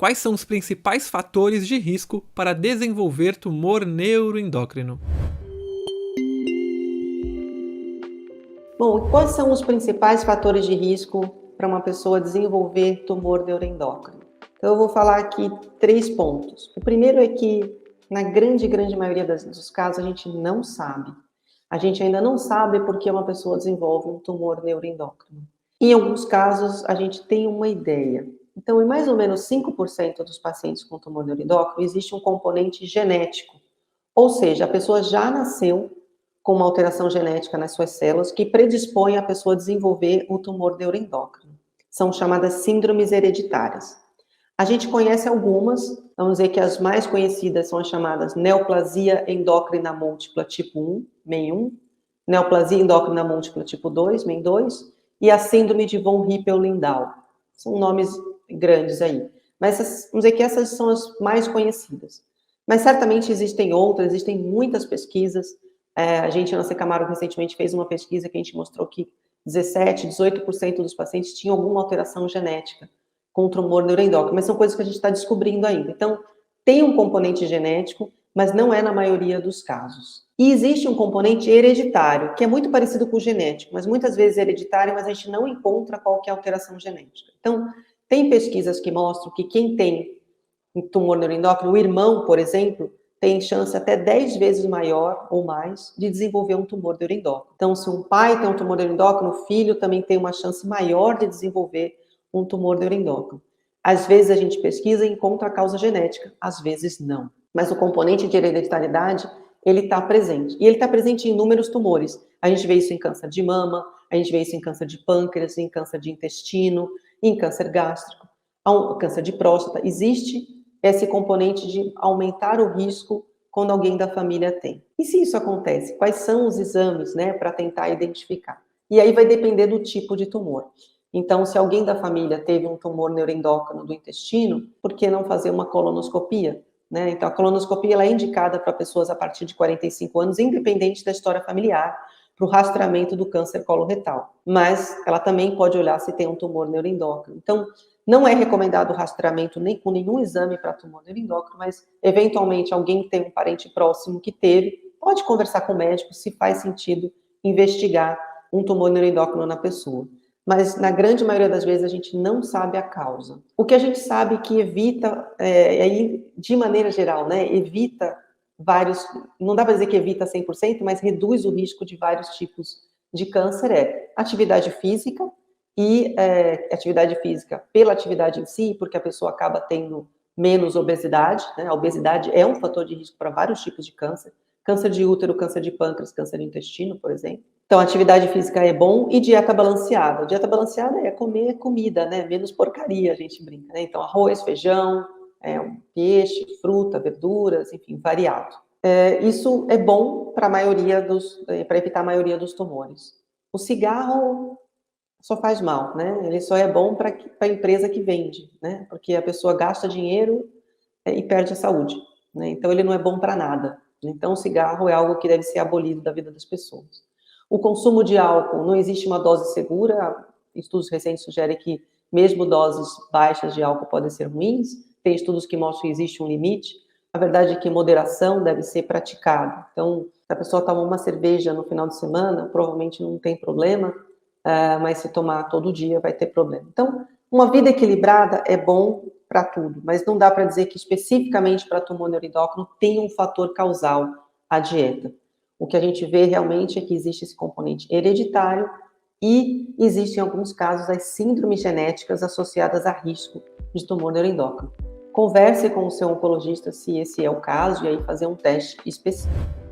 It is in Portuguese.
Quais são os principais fatores de risco para desenvolver tumor neuroendócrino? Bom, e quais são os principais fatores de risco para uma pessoa desenvolver tumor neuroendócrino? Então, eu vou falar aqui 3 pontos. O primeiro é que, na grande maioria dos casos, a gente não sabe. A gente ainda não sabe por que uma pessoa desenvolve um tumor neuroendócrino. Em alguns casos, a gente tem uma ideia. Então, em mais ou menos 5% dos pacientes com tumor neuroendócrino, existe um componente genético. Ou seja, a pessoa já nasceu com uma alteração genética nas suas células que predispõe a pessoa a desenvolver o tumor neuroendócrino. São chamadas síndromes hereditárias. A gente conhece algumas, vamos dizer que as mais conhecidas são as chamadas neoplasia endócrina múltipla tipo 1, MEN1, neoplasia endócrina múltipla tipo 2, MEN2, e a síndrome de von Hippel-Lindau. São nomes grandes aí. Mas vamos dizer que essas são as mais conhecidas. Mas certamente existem outras, existem muitas pesquisas. A gente, na Secamaro, recentemente fez uma pesquisa que a gente mostrou que 17, 18% dos pacientes tinham alguma alteração genética com tumor neuroendócrino, mas são coisas que a gente está descobrindo ainda. Então, tem um componente genético, mas não é na maioria dos casos. E existe um componente hereditário, que é muito parecido com o genético, mas muitas vezes é hereditário, mas a gente não encontra qual que é a alteração genética. Então, tem pesquisas que mostram que quem tem tumor neuroendócrino, o irmão, por exemplo, tem chance até 10 vezes maior ou mais de desenvolver um tumor neuroendócrino. Então, se um pai tem um tumor neuroendócrino, o filho também tem uma chance maior de desenvolver um tumor neuroendócrino. Às vezes a gente pesquisa e encontra a causa genética, às vezes não. Mas o componente de hereditariedade, ele está presente. E ele está presente em inúmeros tumores. A gente vê isso em câncer de mama, a gente vê isso em câncer de pâncreas, em câncer de intestino, em câncer gástrico, câncer de próstata. Existe esse componente de aumentar o risco quando alguém da família tem. E se isso acontece, quais são os exames, né, para tentar identificar? E aí vai depender do tipo de tumor. Então, se alguém da família teve um tumor neuroendócrino do intestino, por que não fazer uma colonoscopia? Né? Então, a colonoscopia ela é indicada para pessoas a partir de 45 anos, independente da história familiar, para o rastreamento do câncer coloretal. Mas ela também pode olhar se tem um tumor neuroendócrino. Então, não é recomendado o rastreamento nem com nenhum exame para tumor neuroendócrino, mas eventualmente alguém que tem um parente próximo que teve, pode conversar com o médico se faz sentido investigar um tumor neuroendócrino na pessoa. Mas na grande maioria das vezes a gente não sabe a causa. O que a gente sabe que evita, de maneira geral, né, evita vários, não dá para dizer que evita 100%, mas reduz o risco de vários tipos de câncer, é atividade física, e atividade física pela atividade em si, porque a pessoa acaba tendo menos obesidade, né? A obesidade é um fator de risco para vários tipos de câncer, câncer de útero, câncer de pâncreas, câncer de intestino, por exemplo. Então, atividade física é bom e dieta balanceada. Dieta balanceada é comer comida, né? Menos porcaria, a gente brinca, né? Então, arroz, feijão, peixe, fruta, verduras, enfim, variado. Isso é bom para para evitar a maioria dos tumores. O cigarro só faz mal, né? Ele só é bom para a empresa que vende, né? Porque a pessoa gasta dinheiro e perde a saúde, né? Então ele não é bom para nada. Então o cigarro é algo que deve ser abolido da vida das pessoas. O consumo de álcool, não existe uma dose segura. Estudos recentes sugerem que mesmo doses baixas de álcool podem ser ruins. Tem estudos que mostram que existe um limite. A verdade é que moderação deve ser praticada. Então, se a pessoa toma uma cerveja no final de semana, provavelmente não tem problema, mas se tomar todo dia vai ter problema. Então, uma vida equilibrada é bom para tudo, mas não dá para dizer que especificamente para tumor neuroendócrino tem um fator causal a dieta. O que a gente vê realmente é que existe esse componente hereditário e existem, em alguns casos, as síndromes genéticas associadas a risco de tumor neuroendócrino. Converse com o seu oncologista se esse é o caso e aí fazer um teste específico.